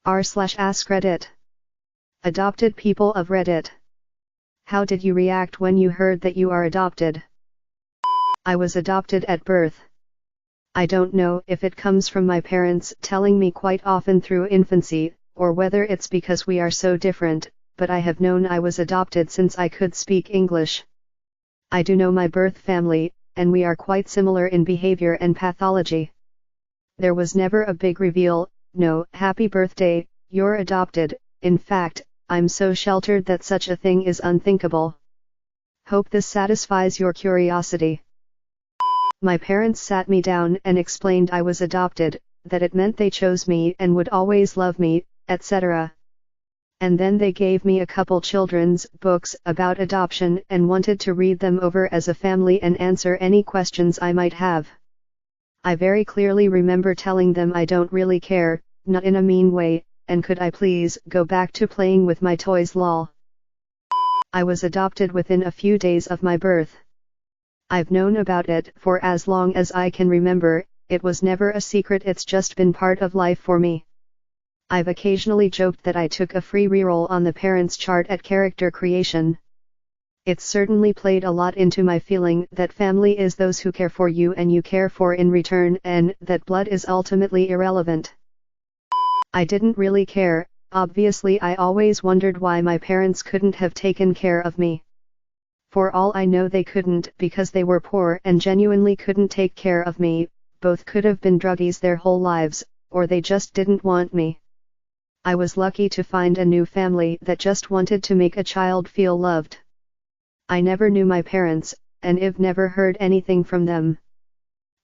r/AskReddit Adopted people of Reddit. How did you react when you heard that you are adopted? I was adopted at birth. I don't know if it comes from my parents telling me quite often through infancy, or whether it's because we are so different, but I have known I was adopted since I could speak English. I do know my birth family, and we are quite similar in behavior and pathology. There was never a big reveal, no happy birthday, you're adopted. In fact, I'm so sheltered that such a thing is unthinkable. Hope this satisfies your curiosity. My parents sat me down and explained I was adopted, that it meant they chose me and would always love me, etc. And then they gave me a couple children's books about adoption and wanted to read them over as a family and answer any questions I might have. I very clearly remember telling them I don't really care, not in a mean way, and could I please go back to playing with my toys lol. I was adopted within a few days of my birth. I've known about it for as long as I can remember, it was never a secret, it's just been part of life for me. I've occasionally joked that I took a free reroll on the parents chart at character creation. It's certainly played a lot into my feeling that family is those who care for you and you care for in return, and that blood is ultimately irrelevant. I didn't really care, obviously. I always wondered why my parents couldn't have taken care of me. For all I know they couldn't because they were poor and genuinely couldn't take care of me. Both could have been druggies their whole lives, or they just didn't want me. I was lucky to find a new family that just wanted to make a child feel loved. I never knew my parents, and I've never heard anything from them.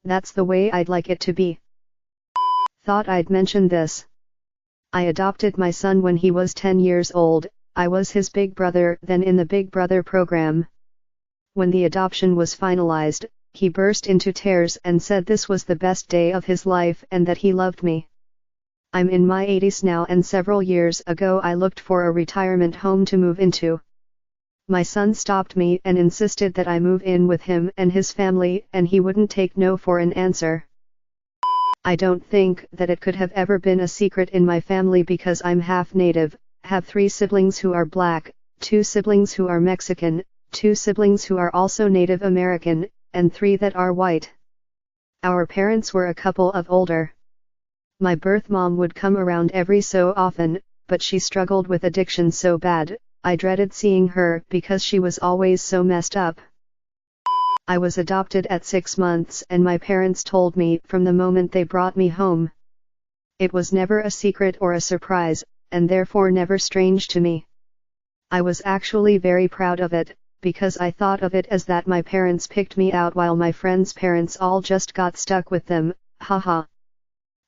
That's the way I'd like it to be. Thought I'd mention this. I adopted my son when he was 10 years old. I was his big brother then in the Big Brother program. When the adoption was finalized, he burst into tears and said this was the best day of his life and that he loved me. I'm in my 80s now, and several years ago I looked for a retirement home to move into. My son stopped me and insisted that I move in with him and his family, and he wouldn't take no for an answer. I don't think that it could have ever been a secret in my family because I'm half native, have 3 siblings who are black, 2 siblings who are Mexican, 2 siblings who are also Native American, and 3 that are white. Our parents were a couple of older. My birth mom would come around every so often, but she struggled with addiction so bad, I dreaded seeing her because she was always so messed up. I was adopted at 6 months and my parents told me from the moment they brought me home. It was never a secret or a surprise, and therefore never strange to me. I was actually very proud of it, because I thought of it as that my parents picked me out while my friends' parents all just got stuck with them, haha.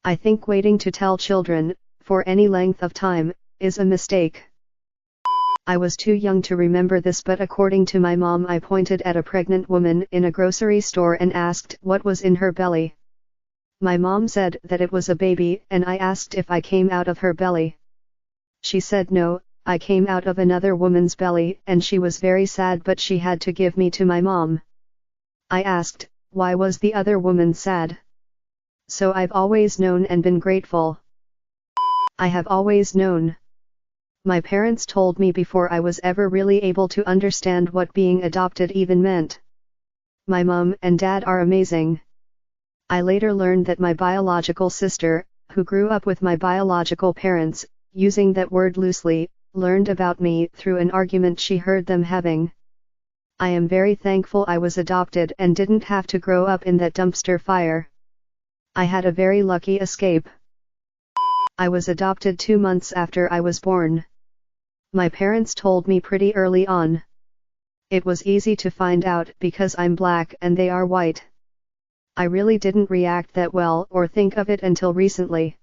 I think waiting to tell children, for any length of time, is a mistake. I was too young to remember this, but according to my mom I pointed at a pregnant woman in a grocery store and asked what was in her belly. My mom said that it was a baby, and I asked if I came out of her belly. She said no, I came out of another woman's belly, and she was very sad but she had to give me to my mom. I asked, why was the other woman sad? So I've always known and been grateful. I have always known. My parents told me before I was ever really able to understand what being adopted even meant. My mom and dad are amazing. I later learned that my biological sister, who grew up with my biological parents, using that word loosely, learned about me through an argument she heard them having. I am very thankful I was adopted and didn't have to grow up in that dumpster fire. I had a very lucky escape. I was adopted 2 months after I was born. My parents told me pretty early on. It was easy to find out because I'm black and they are white. I really didn't react that well or think of it until recently.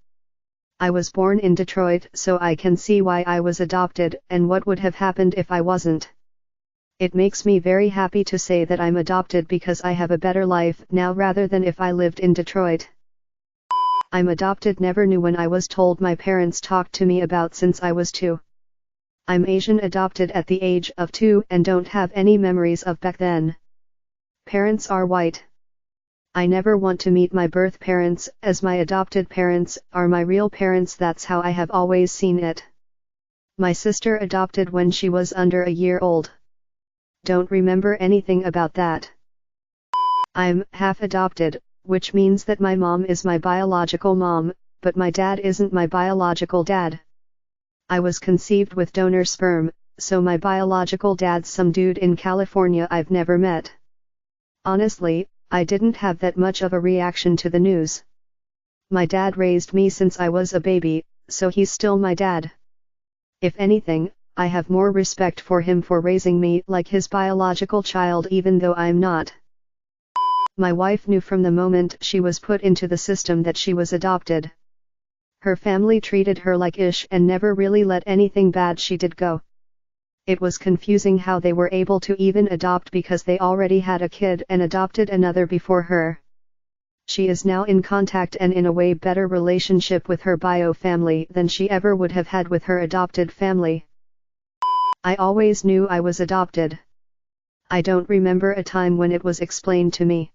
I was born in Detroit, so I can see why I was adopted and what would have happened if I wasn't. It makes me very happy to say that I'm adopted because I have a better life now rather than if I lived in Detroit. I'm adopted never knew when I was told my parents talked to me about since I was 2. I'm Asian, adopted at the age of 2 and don't have any memories of back then. Parents are white. I never want to meet my birth parents, as my adopted parents are my real parents. That's how I have always seen it. My sister adopted when she was under a year old. Don't remember anything about that. I'm half adopted, which means that my mom is my biological mom, but my dad isn't my biological dad. I was conceived with donor sperm, so my biological dad's some dude in California I've never met. Honestly, I didn't have that much of a reaction to the news. My dad raised me since I was a baby, so he's still my dad. If anything, I have more respect for him for raising me like his biological child, even though I'm not. My wife knew from the moment she was put into the system that she was adopted. Her family treated her like ish and never really let anything bad she did go. It was confusing how they were able to even adopt because they already had a kid and adopted another before her. She is now in contact and in a way better relationship with her bio family than she ever would have had with her adopted family. I always knew I was adopted. I don't remember a time when it was explained to me.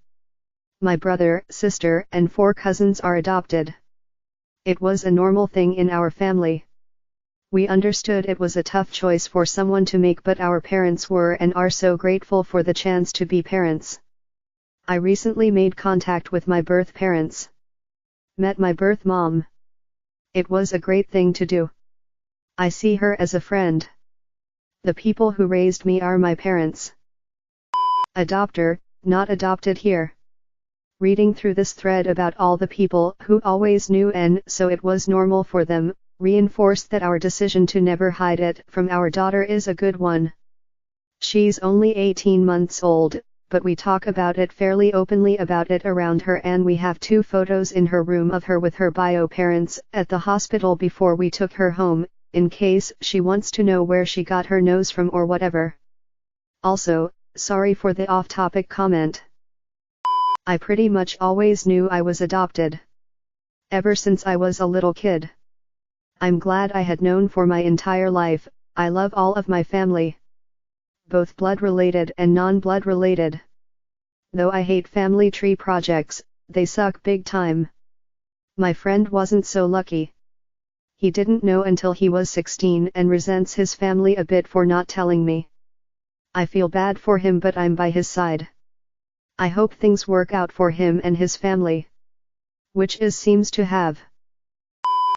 My brother, sister, and 4 cousins are adopted. It was a normal thing in our family. We understood it was a tough choice for someone to make, but our parents were and are so grateful for the chance to be parents. I recently made contact with my birth parents. Met my birth mom. It was a great thing to do. I see her as a friend. The people who raised me are my parents. Adopter, not adopted here. Reading through this thread about all the people who always knew and so it was normal for them, reinforced that our decision to never hide it from our daughter is a good one. She's only 18 months old, but we talk about it fairly openly about it around her, and we have 2 photos in her room of her with her bio parents at the hospital before we took her home, in case she wants to know where she got her nose from or whatever. Also, sorry for the off-topic comment. I pretty much always knew I was adopted. Ever since I was a little kid. I'm glad I had known for my entire life. I love all of my family. Both blood-related and non-blood related. Though I hate family tree projects, they suck big time. My friend wasn't so lucky. He didn't know until he was 16 and resents his family a bit for not telling me. I feel bad for him, but I'm by his side. I hope things work out for him and his family. Which seems to have.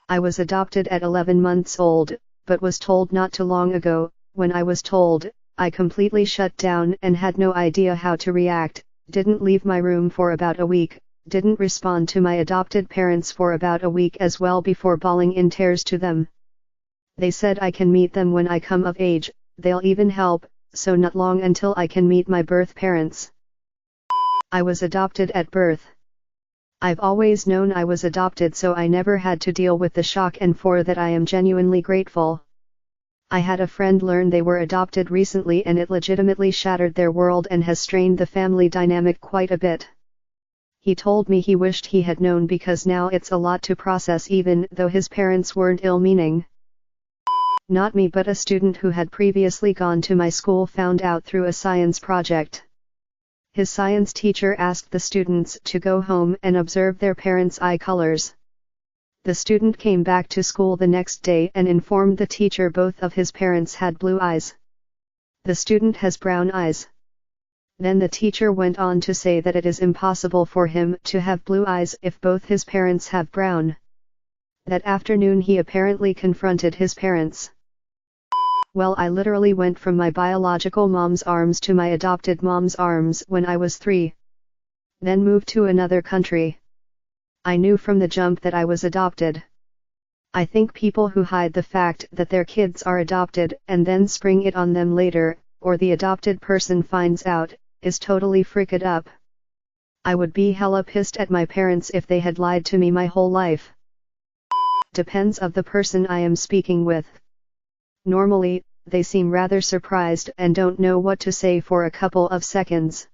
I was adopted at 11 months old, but was told not too long ago. When I was told, I completely shut down and had no idea how to react, didn't leave my room for about a week, didn't respond to my adopted parents for about a week as well before bawling in tears to them. They said I can meet them when I come of age, they'll even help, so not long until I can meet my birth parents. I was adopted at birth. I've always known I was adopted, so I never had to deal with the shock, and for that I am genuinely grateful. I had a friend learn they were adopted recently and it legitimately shattered their world and has strained the family dynamic quite a bit. He told me he wished he had known because now it's a lot to process, even though his parents weren't ill-meaning. Not me, but a student who had previously gone to my school found out through a science project. His science teacher asked the students to go home and observe their parents' eye colors. The student came back to school the next day and informed the teacher both of his parents had blue eyes. The student has brown eyes. Then the teacher went on to say that it is impossible for him to have blue eyes if both his parents have brown. That afternoon he apparently confronted his parents. Well, I literally went from my biological mom's arms to my adopted mom's arms when I was 3. Then moved to another country. I knew from the jump that I was adopted. I think people who hide the fact that their kids are adopted and then spring it on them later, or the adopted person finds out, is totally freaked up. I would be hella pissed at my parents if they had lied to me my whole life. Depends of the person I am speaking with. Normally, they seem rather surprised and don't know what to say for a couple of seconds.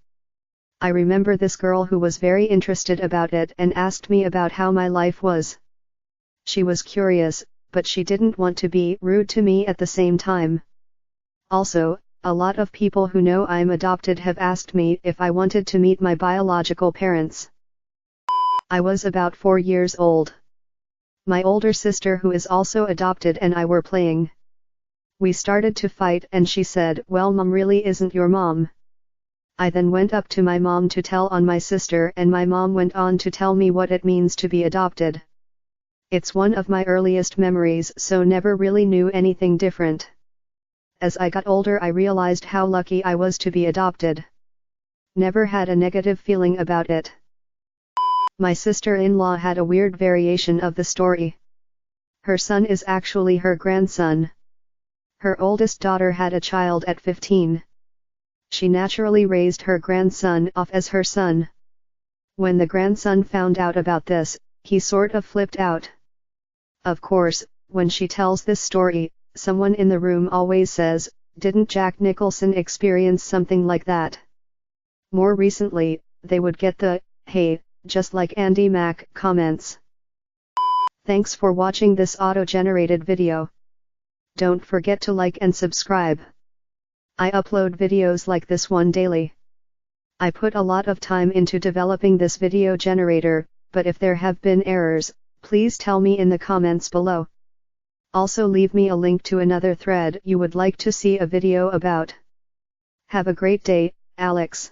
I remember this girl who was very interested about it and asked me about how my life was. She was curious, but she didn't want to be rude to me at the same time. Also, a lot of people who know I'm adopted have asked me if I wanted to meet my biological parents. I was about 4 years old. My older sister, who is also adopted, and I were playing. We started to fight and she said, "Well, Mom really isn't your mom." I then went up to my mom to tell on my sister, and my mom went on to tell me what it means to be adopted. It's one of my earliest memories, so never really knew anything different. As I got older, I realized how lucky I was to be adopted. Never had a negative feeling about it. My sister-in-law had a weird variation of the story. Her son is actually her grandson. Her oldest daughter had a child at 15. She naturally raised her grandson off as her son. When the grandson found out about this, he sort of flipped out. Of course, when she tells this story, someone in the room always says, "Didn't Jack Nicholson experience something like that?" More recently, they would get the, "Hey, just like Andy Mack" comments. Thanks for watching this auto-generated video. Don't forget to like and subscribe. I upload videos like this one daily. I put a lot of time into developing this video generator, but if there have been errors, please tell me in the comments below. Also leave me a link to another thread you would like to see a video about. Have a great day, Alex.